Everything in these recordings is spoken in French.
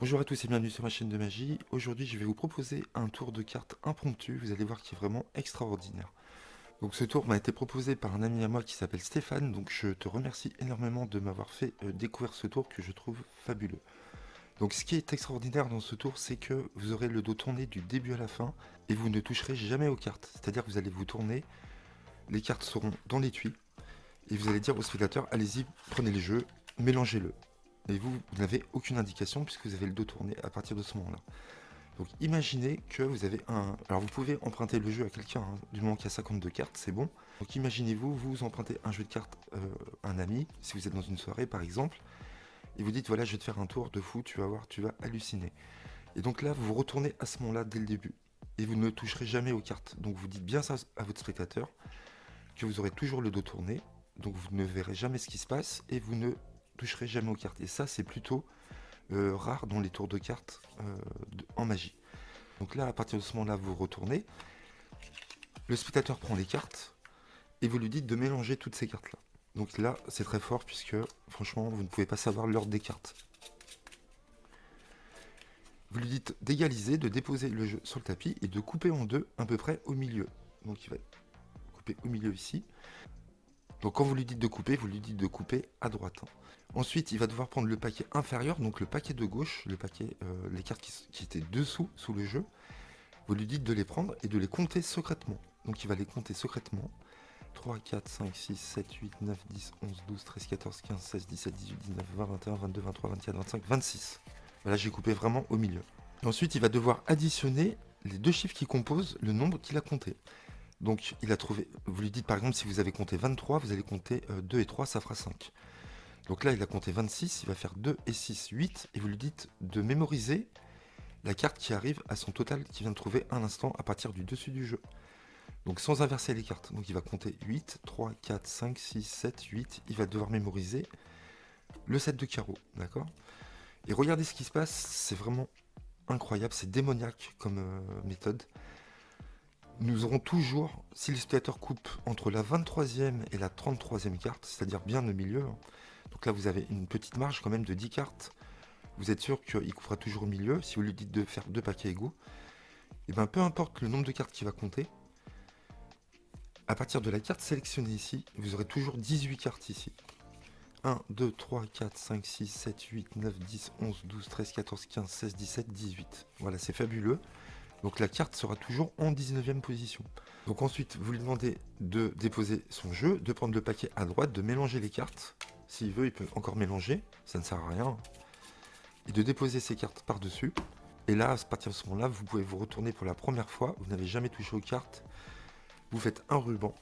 Bonjour à tous et bienvenue sur ma chaîne de magie. Aujourd'hui, je vais vous proposer un tour de cartes impromptu, vous allez voir qui est vraiment extraordinaire. Donc ce tour m'a été proposé par un ami à moi qui s'appelle Stéphane, donc je te remercie énormément de m'avoir fait découvrir ce tour que je trouve fabuleux. Donc ce qui est extraordinaire dans ce tour, c'est que vous aurez le dos tourné du début à la fin et vous ne toucherez jamais aux cartes. C'est-à-dire que vous allez vous tourner, les cartes seront dans l'étui et vous allez dire au spectateur, allez-y, prenez le jeu, mélangez-le. Et vous n'avez aucune indication puisque vous avez le dos tourné à partir de ce moment-là. Donc imaginez que vous avez un... Alors vous pouvez emprunter le jeu à quelqu'un, hein, du moment qu'il y a 52 cartes, c'est bon. Donc imaginez-vous, vous empruntez un jeu de cartes à un ami, si vous êtes dans une soirée par exemple, et vous dites voilà je vais te faire un tour de fou, tu vas voir, tu vas halluciner. Et donc là vous vous retournez à ce moment-là dès le début, et vous ne toucherez jamais aux cartes. Donc vous dites bien ça à votre spectateur, que vous aurez toujours le dos tourné, donc vous ne verrez jamais ce qui se passe, et vous ne toucherez jamais aux cartes. Et ça c'est plutôt rare dans les tours de cartes en magie. Donc là, à partir de ce moment-là, vous retournez, le spectateur prend les cartes, et vous lui dites de mélanger toutes ces cartes-là. Donc là, c'est très fort, puisque franchement, vous ne pouvez pas savoir l'ordre des cartes. Vous lui dites d'égaliser, de déposer le jeu sur le tapis, et de couper en deux, à peu près au milieu. Donc il va couper au milieu ici. Donc quand vous lui dites de couper, vous lui dites de couper à droite, hein. Ensuite, il va devoir prendre le paquet inférieur, donc le paquet de gauche, le paquet, les cartes qui étaient dessous, sous le jeu. Vous lui dites de les prendre et de les compter secrètement. Donc il va les compter secrètement. 3, 4, 5, 6, 7, 8, 9, 10, 11, 12, 13, 14, 15, 16, 17, 18, 19, 20, 21, 22, 23, 24, 25, 26. Voilà, j'ai coupé vraiment au milieu. Et ensuite, il va devoir additionner les deux chiffres qui composent le nombre qu'il a compté. Donc il a trouvé, vous lui dites par exemple si vous avez compté 23, vous allez compter 2 et 3, ça fera 5. Donc là il a compté 26, il va faire 2 et 6, 8, et vous lui dites de mémoriser la carte qui arrive à son total qu'il vient de trouver un instant à partir du dessus du jeu. Donc sans inverser les cartes. Donc il va compter 8, 3, 4, 5, 6, 7, 8. Il va devoir mémoriser le 7 de carreau, d'accord? Et regardez ce qui se passe, c'est vraiment incroyable, c'est démoniaque comme méthode. Nous aurons toujours, si le spectateur coupe entre la 23e et la 33e carte, c'est-à-dire bien au milieu, hein, donc là vous avez une petite marge quand même de 10 cartes, vous êtes sûr qu'il coupera toujours au milieu, si vous lui dites de faire deux paquets égaux, et bien peu importe le nombre de cartes qu'il va compter, à partir de la carte sélectionnée ici, vous aurez toujours 18 cartes ici. 1, 2, 3, 4, 5, 6, 7, 8, 9, 10, 11, 12, 13, 14, 15, 16, 17, 18. Voilà, c'est fabuleux. Donc la carte sera toujours en 19e position. Donc ensuite, vous lui demandez de déposer son jeu, de prendre le paquet à droite, de mélanger les cartes. S'il veut, il peut encore mélanger, ça ne sert à rien. Et de déposer ses cartes par-dessus. Et là, à partir de ce moment-là, vous pouvez vous retourner pour la première fois. Vous n'avez jamais touché aux cartes. Vous faites un ruban.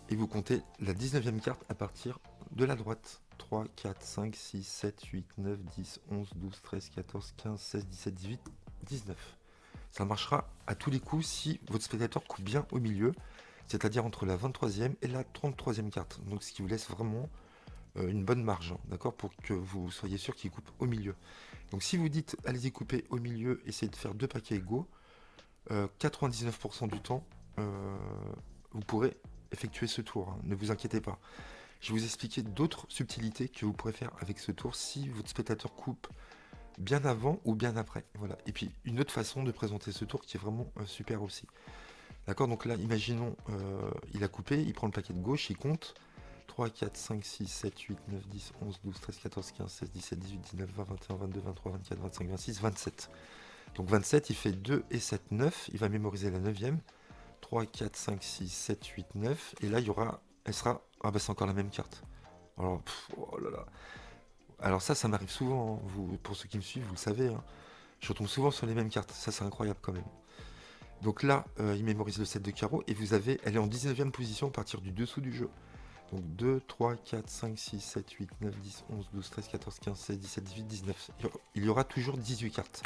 Et vous comptez la 19e carte à partir de la droite. 3, 4, 5, 6, 7, 8, 9, 10, 11, 12, 13, 14, 15, 16, 17, 18, 19. Ça marchera à tous les coups si votre spectateur coupe bien au milieu, c'est-à-dire entre la 23e et la 33e carte. Donc ce qui vous laisse vraiment une bonne marge, hein, d'accord, pour que vous soyez sûr qu'il coupe au milieu. Donc si vous dites allez-y couper au milieu, essayez de faire deux paquets égaux, 99% du temps, vous pourrez effectuer ce tour, hein, ne vous inquiétez pas. Je vais vous expliquer d'autres subtilités que vous pourrez faire avec ce tour si votre spectateur coupe bien avant ou bien après. Voilà. Et puis une autre façon de présenter ce tour qui est vraiment super aussi. D'accord, donc là, imaginons, il a coupé, il prend le paquet de gauche, il compte 3, 4, 5, 6, 7, 8, 9, 10, 11, 12, 13, 14, 15, 16, 17, 18, 19, 20, 21, 22, 23, 24, 25, 26, 27. Donc 27, il fait 2 et 7, 9. Il va mémoriser la 9e. 3, 4, 5, 6, 7, 8, 9. Et là, il y aura... Elle sera... Ah bah c'est encore la même carte. Alors, oh là là. Alors ça m'arrive souvent, hein. Vous, pour ceux qui me suivent, vous le savez, hein. Je retombe souvent sur les mêmes cartes. Ça, c'est incroyable quand même. Donc là, il mémorise le 7 de carreau. Et vous avez... Elle est en 19e position à partir du dessous du jeu. Donc 2, 3, 4, 5, 6, 7, 8, 9, 10, 11, 12, 13, 14, 15, 16, 17, 18, 19. Il y aura toujours 18 cartes.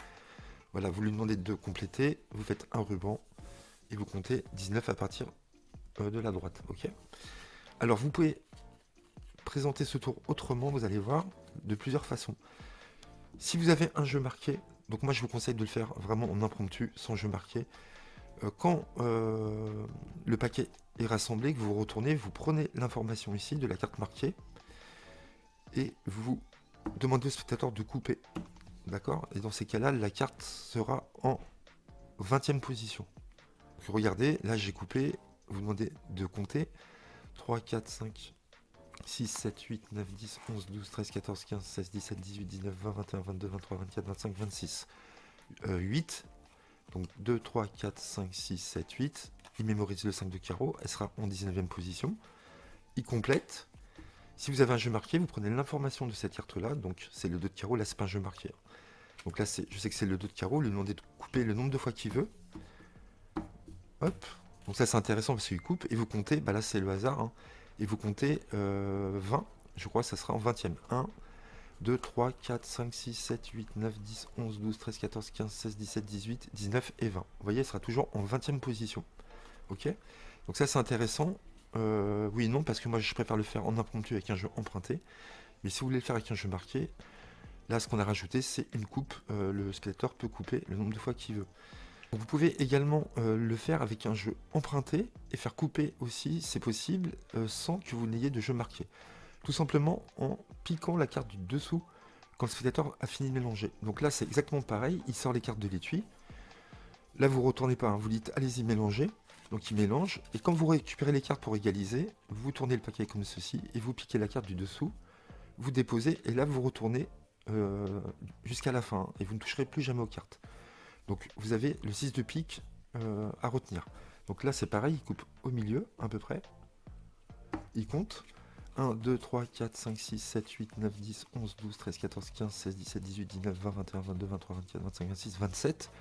Voilà, vous lui demandez de compléter. Vous faites un ruban. Et vous comptez 19 à partir de la droite. Ok. Alors vous pouvez présenter ce tour autrement, vous allez voir, de plusieurs façons. Si vous avez un jeu marqué, donc moi je vous conseille de le faire vraiment en impromptu, sans jeu marqué. Quand le paquet est rassemblé, que vous retournez, vous prenez l'information ici de la carte marquée et vous demandez au spectateur de couper. D'accord? Et dans ces cas-là, la carte sera en 20e position. Donc, regardez, là j'ai coupé, vous demandez de compter 3, 4, 5, 6, 7, 8, 9, 10, 11, 12, 13, 14, 15, 16, 17, 18, 19, 20, 21, 22, 23, 24, 25, 26, 8. Donc 2, 3, 4, 5, 6, 7, 8. Il mémorise le 5 de carreau, elle sera en 19e position. Il complète. Si vous avez un jeu marqué, vous prenez l'information de cette carte-là, donc c'est le 2 de carreau, là c'est pas un jeu marqué. Donc là, je sais que c'est le 2 de carreau, lui demander de couper le nombre de fois qu'il veut. Hop. Donc ça c'est intéressant parce qu'il coupe, et vous comptez, bah là c'est le hasard, hein, et vous comptez 20, je crois que ça sera en 20e. 1, 2, 3, 4, 5, 6, 7, 8, 9, 10, 11, 12, 13, 14, 15, 16, 17, 18, 19 et 20. Vous voyez, elle sera toujours en 20e position. Ok? Donc ça c'est intéressant. Oui et non, parce que moi je préfère le faire en impromptu avec un jeu emprunté. Mais si vous voulez le faire avec un jeu marqué, là ce qu'on a rajouté c'est une coupe. Le spectateur peut couper le nombre de fois qu'il veut. Donc, vous pouvez également le faire avec un jeu emprunté et faire couper aussi, c'est possible, sans que vous n'ayez de jeu marqué. Tout simplement en piquant la carte du dessous quand le spectateur a fini de mélanger. Donc là c'est exactement pareil, il sort les cartes de l'étui. Là vous retournez pas, hein, vous dites allez-y mélanger. Donc il mélange, et quand vous récupérez les cartes pour égaliser, vous tournez le paquet comme ceci, et vous piquez la carte du dessous, vous déposez, et là vous retournez jusqu'à la fin, hein, et vous ne toucherez plus jamais aux cartes. Donc vous avez le 6 de pique à retenir. Donc là c'est pareil, il coupe au milieu à peu près. Il compte 1, 2, 3, 4, 5, 6, 7, 8, 9, 10, 11, 12, 13, 14, 15, 16, 17, 18, 19, 20, 21, 22, 23, 24, 25, 26, 27.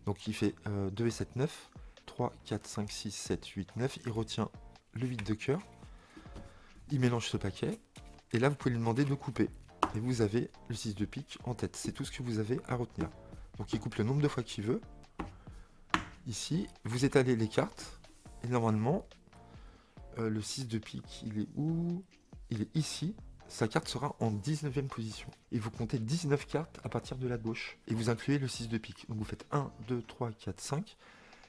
Donc il fait 2 et 7, 9. 3, 4, 5, 6, 7, 8, 9. Il retient le 8 de cœur. Il mélange ce paquet. Et là vous pouvez lui demander de couper. Et vous avez le 6 de pique en tête. C'est tout ce que vous avez à retenir. Donc il coupe le nombre de fois qu'il veut. Ici, vous étalez les cartes. Et normalement, le 6 de pique, il est où? Il est ici. Sa carte sera en 19e position. Et vous comptez 19 cartes à partir de la gauche. Et vous incluez le 6 de pique. Donc vous faites 1, 2, 3, 4, 5,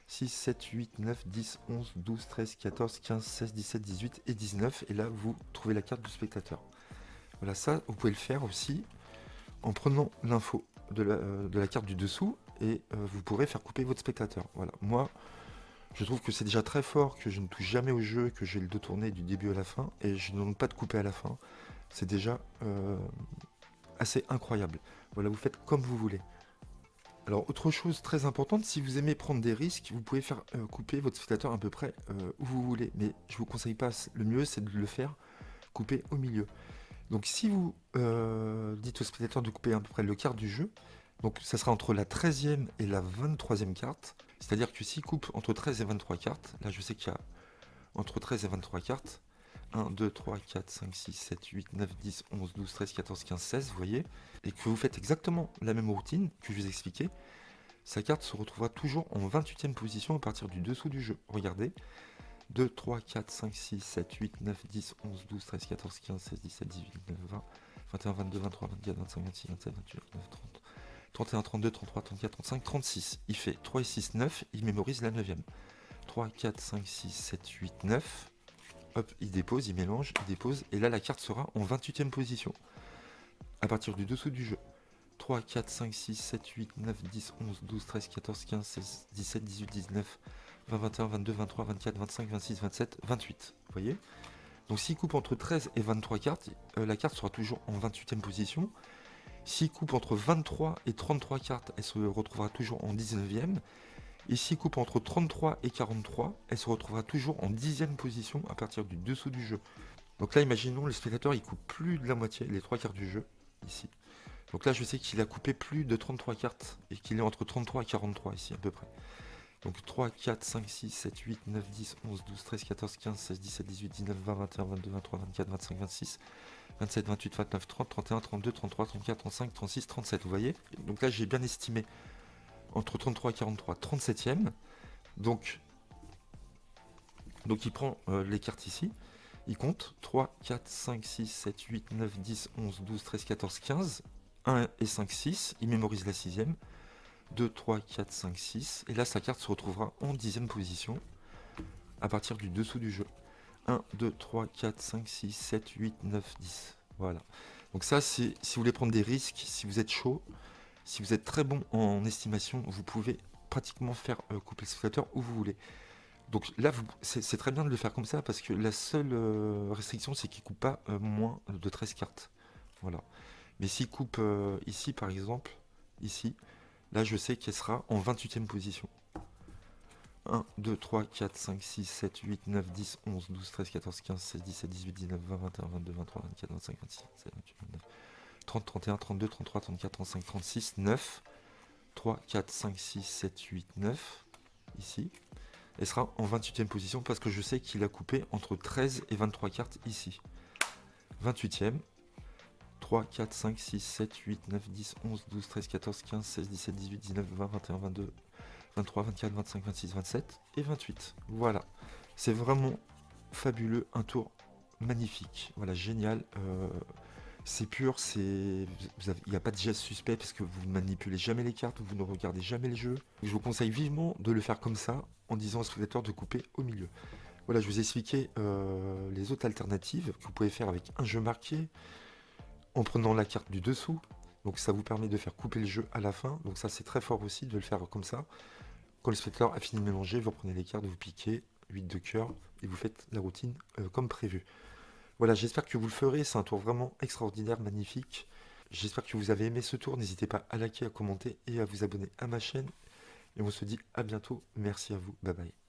6, 7, 8, 9, 10, 11, 12, 13, 14, 15, 16, 17, 18 et 19. Et là, vous trouvez la carte du spectateur. Voilà, ça, vous pouvez le faire aussi en prenant l'info de la carte du dessous. Et vous pourrez faire couper votre spectateur. Voilà, moi... Je trouve que c'est déjà très fort que je ne touche jamais au jeu, que j'ai le dos tourné du début à la fin, et je ne demande pas de couper à la fin. C'est déjà assez incroyable. Voilà, vous faites comme vous voulez. Alors, autre chose très importante, si vous aimez prendre des risques, vous pouvez faire couper votre spectateur à peu près où vous voulez. Mais je vous conseille pas, le mieux c'est de le faire couper au milieu. Donc si vous dites au spectateur de couper à peu près le quart du jeu, donc ça sera entre la 13e et la 23e carte. C'est-à-dire que s'il coupe entre 13 et 23 cartes, là je sais qu'il y a entre 13 et 23 cartes, 1, 2, 3, 4, 5, 6, 7, 8, 9, 10, 11, 12, 13, 14, 15, 16, vous voyez, et que vous faites exactement la même routine que je vous ai expliqué, sa carte se retrouvera toujours en 28e position à partir du dessous du jeu. Regardez, 2, 3, 4, 5, 6, 7, 8, 9, 10, 11, 12, 13, 14, 15, 16, 17, 18, 19, 20, 21, 22, 23, 24, 25, 26, 27, 28, 29, 30, 31, 32, 33, 34, 35, 36. Il fait 3 et 6, 9, il mémorise la 9e. 3, 4, 5, 6, 7, 8, 9. Hop, il dépose, il mélange, il dépose, et là la carte sera en 28e position, à partir du dessous du jeu. 3, 4, 5, 6, 7, 8, 9, 10, 11, 12, 13, 14, 15, 16, 17, 18, 19, 20, 21, 22, 23, 24, 25, 26, 27, 28. Vous voyez? Donc s'il coupe entre 13 et 23 cartes, la carte sera toujours en 28e position. S'il coupe entre 23 et 33 cartes, elle se retrouvera toujours en 19e. Et s'il coupe entre 33 et 43, elle se retrouvera toujours en 10e position à partir du dessous du jeu. Donc là, imaginons, le spectateur, il coupe plus de la moitié, les 3 quarts du jeu, ici. Donc là, je sais qu'il a coupé plus de 33 cartes et qu'il est entre 33 et 43 ici, à peu près. Donc 3, 4, 5, 6, 7, 8, 9, 10, 11, 12, 13, 14, 15, 16, 17, 18, 19, 20, 21, 22, 23, 24, 25, 26, 27, 28, 29, 30, 31, 32, 33, 34, 35, 36, 37, vous voyez? Donc là, j'ai bien estimé entre 33 et 43, 37e. Donc il prend les cartes ici, il compte 3, 4, 5, 6, 7, 8, 9, 10, 11, 12, 13, 14, 15, 1 et 5, 6, il mémorise la 6e, 2, 3, 4, 5, 6, et là sa carte se retrouvera en 10e position à partir du dessous du jeu. 1, 2, 3, 4, 5, 6, 7, 8, 9, 10. Voilà. Donc ça, c'est si vous voulez prendre des risques, si vous êtes chaud, Si vous êtes très bon en estimation, vous pouvez pratiquement faire couper le spectateur où vous voulez. Donc là, c'est très bien de le faire comme ça parce que la seule restriction, c'est qu'il ne coupe pas moins de 13 cartes. Voilà. Mais s'il coupe ici, par exemple, ici, là, je sais qu'elle sera en 28e position. 1, 2, 3, 4, 5, 6, 7, 8, 9, 10, 11, 12, 13, 14, 15, 16, 17, 18, 19, 20, 21, 22, 23, 24, 25, 26, 27, 28, 29, 30, 31, 32, 33, 34, 35, 36, 9, 3, 4, 5, 6, 7, 8, 9, ici. Elle sera en 28e position parce que je sais qu'il a coupé entre 13 et 23 cartes ici. 28e, 3, 4, 5, 6, 7, 8, 9, 10, 11, 12, 13, 14, 15, 16, 17, 18, 19, 20, 21, 22, 23, 24, 25, 26, 27 et 28. Voilà. C'est vraiment fabuleux, un tour magnifique. Voilà, génial. C'est pur, il n'y a pas de geste suspect parce que vous ne manipulez jamais les cartes, vous ne regardez jamais le jeu. Je vous conseille vivement de le faire comme ça, en disant au spectateur de couper au milieu. Voilà, je vous ai expliqué les autres alternatives que vous pouvez faire avec un jeu marqué, en prenant la carte du dessous. Donc ça vous permet de faire couper le jeu à la fin. Donc ça c'est très fort aussi de le faire comme ça. Quand le spectateur a fini de mélanger, vous reprenez les cartes, vous piquez, 8 de cœur, et vous faites la routine comme prévu. Voilà, j'espère que vous le ferez, c'est un tour vraiment extraordinaire, magnifique. J'espère que vous avez aimé ce tour, n'hésitez pas à liker, à commenter et à vous abonner à ma chaîne. Et on se dit à bientôt, merci à vous, bye bye.